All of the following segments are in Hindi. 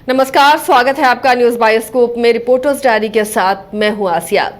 नमस्कार, स्वागत है आपका न्यूज बायोस्कोप में। रिपोर्टर्स डायरी के साथ मैं हूं आसिया।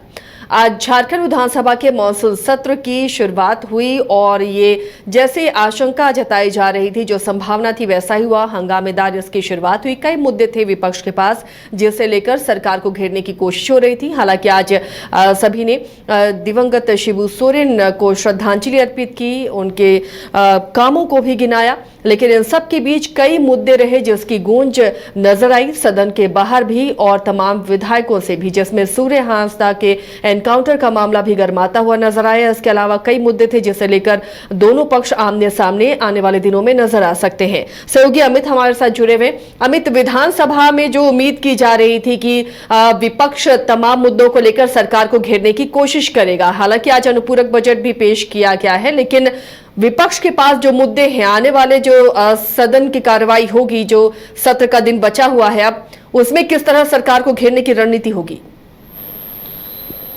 आज झारखंड विधानसभा के मॉनसून सत्र की शुरुआत हुई और ये जैसे आशंका जताई जा रही थी, जो संभावना थी, वैसा ही हुआ। हंगामेदार इसकी शुरुआत हुई। कई मुद्दे थे विपक्ष के पास जिसे लेकर सरकार को घेरने की कोशिश हो रही थी। हालांकि आज सभी ने दिवंगत शिबू सोरेन को श्रद्धांजलि अर्पित की, उनके कामों को भी गिनाया। लेकिन इन सब के बीच कई मुद्दे रहे जिसकी गूंज नजर आई सदन के बाहर भी और तमाम विधायकों से भी, जिसमें सूर्य हांसदा के एनकाउंटर का मामला भी गर्माता हुआ नजर आया। इसके अलावा कई मुद्दे थे जिसे लेकर दोनों पक्ष आमने सामने आने वाले दिनों में नजर आ सकते हैं। सहयोगी अमित हमारे साथ जुड़े हुए। अमित, विधानसभा में जो उम्मीद की जा रही थी कि विपक्ष तमाम मुद्दों को लेकर सरकार को घेरने की कोशिश करेगा, हालांकि आज अनुपूरक बजट भी पेश किया गया है, लेकिन विपक्ष के पास जो मुद्दे हैं, आने वाले जो सदन की कार्रवाई होगी, जो सत्र का दिन बचा हुआ है, अब उसमें किस तरह सरकार को घेरने की रणनीति होगी?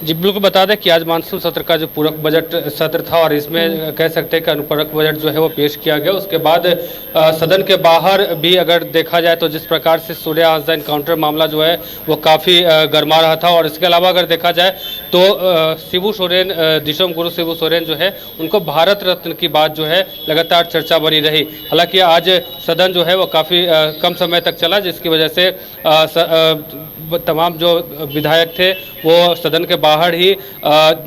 जी बिल्कुल, बता दें कि आज मानसून सत्र का जो पूरक बजट सत्र था और इसमें कह सकते हैं कि अनुपूरक बजट जो है वो पेश किया गया। उसके बाद सदन के बाहर भी अगर देखा जाए तो जिस प्रकार से सूर्य हांसदा एनकाउंटर मामला जो है वो काफ़ी गर्मा रहा था। और इसके अलावा अगर देखा जाए तो शिबू सोरेन, दिशोम गुरु शिबू सोरेन जो है, उनको भारत रत्न की बात जो है लगातार चर्चा बनी रही। हालांकि आज सदन जो है वो काफ़ी कम समय तक चला, जिसकी वजह से तमाम जो विधायक थे वो सदन के बाहर ही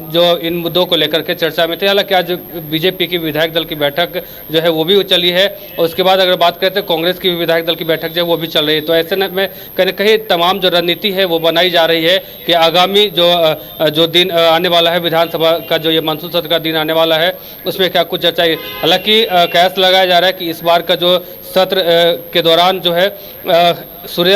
जो इन मुद्दों को लेकर के चर्चा में थे। हालांकि आज बीजेपी की विधायक दल की बैठक जो है वो भी चली है और उसके बाद अगर बात करें तो कांग्रेस की विधायक दल की बैठक जो है वो भी चल रही है। तो ऐसे में कहीं ना कहीं तमाम जो रणनीति है वो बनाई जा रही है कि आगामी जो दिन आने वाला है, विधानसभा का जो ये मानसून सत्र का दिन आने वाला है, उसमें क्या कुछ चर्चा है। हालांकि कयास लगाया जा रहा है कि इस बार का जो सत्र के दौरान जो है सूर्य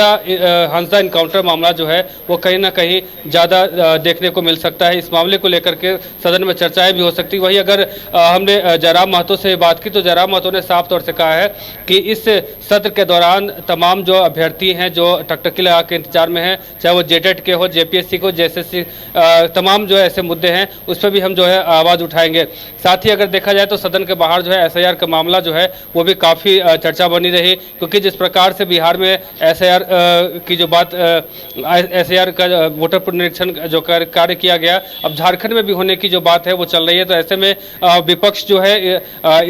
हांसदा एनकाउंटर मामला जो है वो कहीं ना कहीं ज़्यादा देखने को मिल सकता है। इस मामले को लेकर के सदन में चर्चाएं भी हो सकती। वहीं अगर हमने जयराम महतो से बात की तो जयराम महतो ने साफ तौर से कहा है कि इस सत्र के दौरान तमाम जो अभ्यर्थी हैं जो टकटकी लगा के इंतजार में हैं, चाहे वो जेटेट के हो, जेपीएससी को, जेएसएससी, तमाम जो ऐसे मुद्दे हैं उस पर भी हम जो है आवाज़ उठाएंगे। साथ ही अगर देखा जाए तो सदन के बाहर जो है एसआईआर का मामला जो है वो भी काफ़ी चर्चा बनी रही, क्योंकि जिस प्रकार से बिहार में एसआईआर की जो बात, एसआईआर का वोटर पुनरीक्षण जो कार्य किया गया, अब झारखंड में भी होने की जो बात है वो चल रही है। तो ऐसे में विपक्ष जो है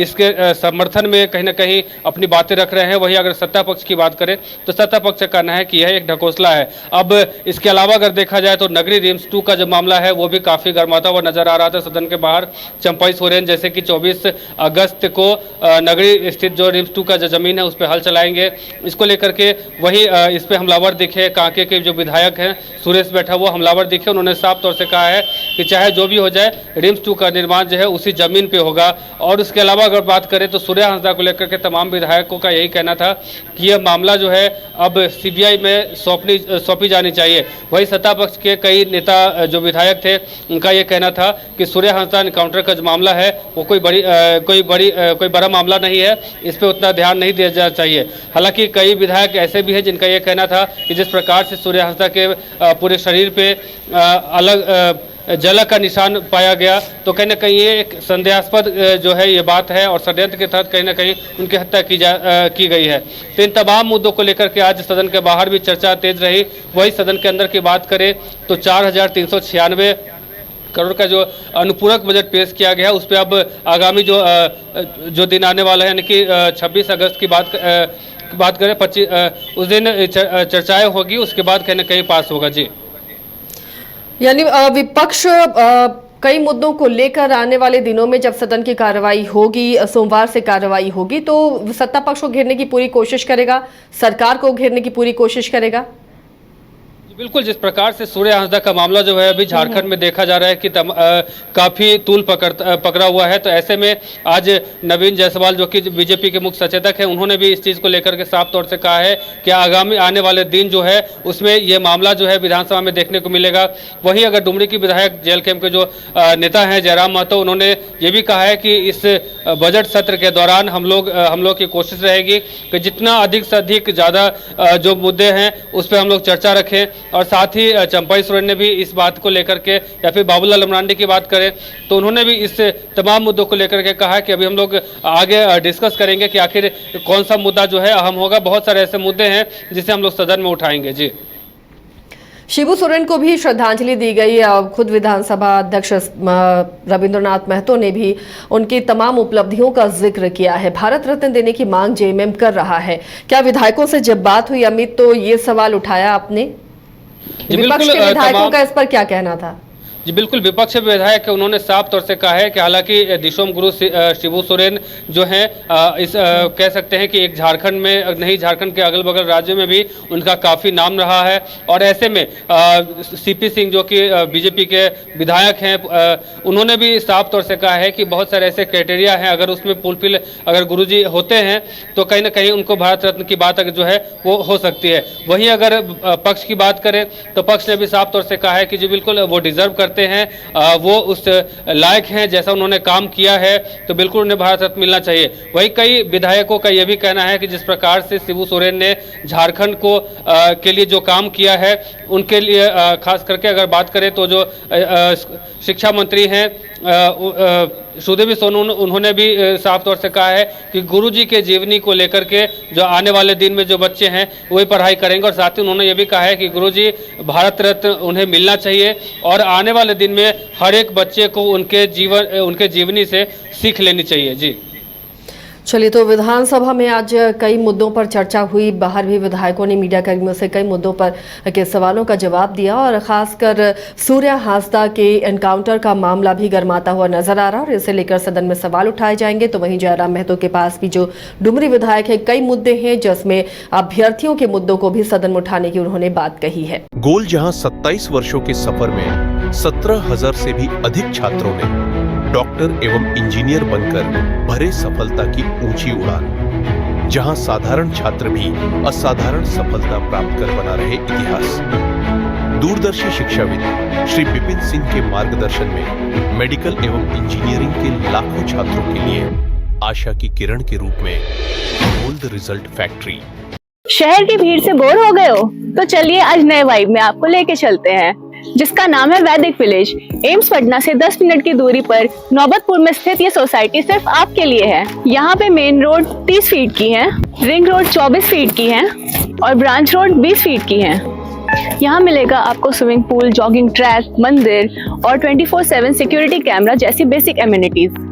इसके समर्थन में कहीं ना कहीं अपनी बातें रख रहे हैं। वहीं अगर सत्ता पक्ष की बात करें तो सत्ता पक्ष का कहना है कि यह एक ढकोसला है। अब इसके अलावा अगर देखा जाए तो नगरी रिम्स 2 का जो मामला है वो भी काफ़ी गर्माता हुआ नजर आ रहा था सदन के बाहर। चंपई सोरेन जैसे कि 24 अगस्त को नगरी स्थित जो रिम्स 2 का जो जमीन है उस पर हल चलाएंगे, इसको लेकर के वही इस पे हमलावर दिखे। कांके के जो विधायक हैं सुरेश बैठा वो हमलावर दिखे। उन्होंने साफ तौर से कहा है कि चाहे जो भी हो जाए रिम्स 2 का निर्माण जो है उसी जमीन पे होगा। और उसके अलावा अगर बात करें तो सूर्य हांसदा को लेकर के तमाम विधायकों का यही कहना था कि यह मामला जो है अब सीबीआई में सौंपी जानी चाहिए। वही सत्ता पक्ष के कई नेता जो विधायक थे उनका यह कहना था कि सूर्य हांसदा एनकाउंटर का जो मामला है वो कोई बड़ा मामला नहीं है, इस पर उतना ध्यान नहीं दिया जाना चाहिए। हालांकि कई विधायक ऐसे भी हैं जिनका यह कहना था कि जिस प्रकार से सूर्य हांसदा के पूरे शरीर पे अलग जलक का निशान पाया गया, तो कहीं ना कहीं ये एक संदेहास्पद जो है ये बात है और षड्यंत्र के तहत कहीं ना कहीं उनकी हत्या की गई है। तो इन तमाम मुद्दों को लेकर के आज सदन के बाहर भी चर्चा तेज रही। वही सदन के अंदर की बात करें तो 4396 करोड़ का जो अनुपूरक बजट पेश किया गया उस पर अब आगामी जो दिन आने वाला है, यानी कि 26 अगस्त की बात करें, 25 उस दिन चर्चाएं होगी, उसके बाद कहीं ना कहीं पास होगा। जी, यानी विपक्ष कई मुद्दों को लेकर आने वाले दिनों में जब सदन की कार्रवाई होगी, सोमवार से कार्रवाई होगी, तो सत्ता पक्ष को घेरने की पूरी कोशिश करेगा, सरकार को घेरने की पूरी कोशिश करेगा। बिल्कुल, जिस प्रकार से सूर्य हांसदा का मामला जो है अभी झारखंड में देखा जा रहा है कि काफ़ी तूल पकड़ा हुआ है। तो ऐसे में आज नवीन जायसवाल जो कि बीजेपी के मुख्य सचेतक हैं, उन्होंने भी इस चीज़ को लेकर के साफ तौर से कहा है कि आगामी आने वाले दिन जो है उसमें ये मामला जो है विधानसभा में देखने को मिलेगा। वहीं अगर डुमरी की विधायक जेल कैंप के जो नेता हैं जयराम महतो, उन्होंने ये भी कहा है कि इस बजट सत्र के दौरान हम लोग की कोशिश रहेगी कि जितना अधिक से अधिक ज़्यादा जो मुद्दे हैं उस पर हम लोग चर्चा रखें। और साथ ही चंपाई सोरेन ने भी इस बात को लेकर के, या फिर बाबूलाल अमरांडी की बात करें तो उन्होंने भी इस तमाम मुद्दों को लेकर के कहा है कि अभी हम लोग आगे डिस्कस करेंगे कि आखिर कौन सा मुद्दा जो है अहम होगा। बहुत सारे ऐसे मुद्दे हैं जिसे हम लोग सदन में उठाएंगे। जी, शिबू सोरेन को भी श्रद्धांजलि दी गई। खुद विधानसभा अध्यक्ष रविंद्रनाथ महतो ने भी उनकी तमाम उपलब्धियों का जिक्र किया है। भारत रत्न देने की मांग जेएमएम कर रहा है। क्या विधायकों से जब बात हुई अमित तो ये सवाल उठाया आपने? विपक्ष के विधायकों का इस पर क्या कहना था? जी बिल्कुल, विपक्ष विधायक उन्होंने साफ तौर से कहा है कि हालांकि दिशोम गुरु शिबू सोरेन जो हैं कह सकते हैं कि एक झारखंड में नहीं, झारखंड के अगल बगल राज्यों में भी उनका काफ़ी नाम रहा है। और ऐसे में सीपी सिंह जो कि बीजेपी के विधायक हैं, उन्होंने भी साफ तौर से कहा है कि बहुत सारे ऐसे क्राइटेरिया हैं, अगर उसमें फुलफिल अगर गुरुजी होते हैं तो कहीं ना कहीं उनको भारत रत्न की बात अगर जो है वो हो सकती है। वहीं अगर पक्ष की बात करें तो पक्ष ने भी साफ तौर से कहा है कि जी बिल्कुल वो डिजर्व करते हैं, वो उस लायक हैं, जैसा उन्होंने काम किया है तो बिल्कुल उन्हें भारत रत्न मिलना चाहिए। वही कई विधायकों का यह भी कहना है कि जिस प्रकार से शिबू सोरेन ने झारखंड को के लिए जो काम किया है, उनके लिए खास करके अगर बात करें तो जो शिक्षा मंत्री हैं सुदेवी सोनू, उन्होंने भी साफ तौर से कहा है कि गुरुजी के जीवनी को लेकर के जो आने वाले दिन में जो बच्चे हैं वही पढ़ाई करेंगे। और साथ ही उन्होंने ये भी कहा है कि गुरुजी भारत रत्न उन्हें मिलना चाहिए और आने वाले दिन में हर एक बच्चे को उनके जीवनी से सीख लेनी चाहिए। जी चलिए, तो विधानसभा में आज कई मुद्दों पर चर्चा हुई। बाहर भी विधायकों ने मीडिया कर्मियों से कई मुद्दों पर के सवालों का जवाब दिया और खासकर सूर्या हांसदा के एनकाउंटर का मामला भी गर्माता हुआ नजर आ रहा और इसे लेकर सदन में सवाल उठाए जाएंगे। तो वहीं जयराम महतो के पास भी जो डुमरी विधायक है, कई मुद्दे हैं जिसमें अभ्यर्थियों के मुद्दों को भी सदन में उठाने की उन्होंने बात कही है। गोल जहां 27 वर्षों के सफर में 17,000 से भी अधिक छात्रों ने डॉक्टर एवं इंजीनियर बनकर भरे सफलता की ऊंची उड़ान, जहां साधारण छात्र भी असाधारण सफलता प्राप्त कर बना रहे इतिहास। दूरदर्शी शिक्षाविद श्री विपिन सिंह के मार्गदर्शन में मेडिकल एवं इंजीनियरिंग के लाखों छात्रों के लिए आशा की किरण के रूप में गोल्ड रिजल्ट फैक्ट्री। शहर की भीड़ से बोर हो गए हो? तो चलिए आज नए वाइब में आपको लेके चलते हैं, जिसका नाम है वैदिक विलेज। एम्स पटना से 10 मिनट की दूरी पर नौबतपुर में स्थित ये सोसाइटी सिर्फ आपके लिए है। यहाँ पे मेन रोड 30 फीट की है, रिंग रोड 24 फीट की है और ब्रांच रोड 20 फीट की है। यहाँ मिलेगा आपको स्विमिंग पूल, जॉगिंग ट्रैक, मंदिर और 24/7 सिक्योरिटी कैमरा जैसी बेसिक एमिनिटीज।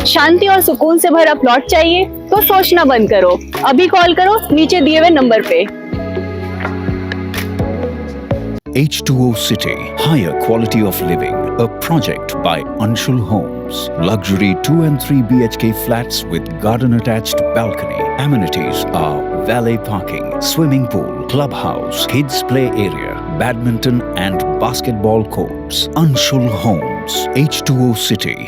शांति और सुकून से भरा प्लॉट चाहिए तो सोचना बंद करो, अभी कॉल करो नीचे दिए हुए नंबर पे। H2O City, higher quality of living, a project by Anshul Homes. Luxury 2 and 3 BHK flats with garden attached balcony. Amenities are valet parking, swimming pool, clubhouse, kids play area, badminton and basketball courts. Anshul Homes, H2O City.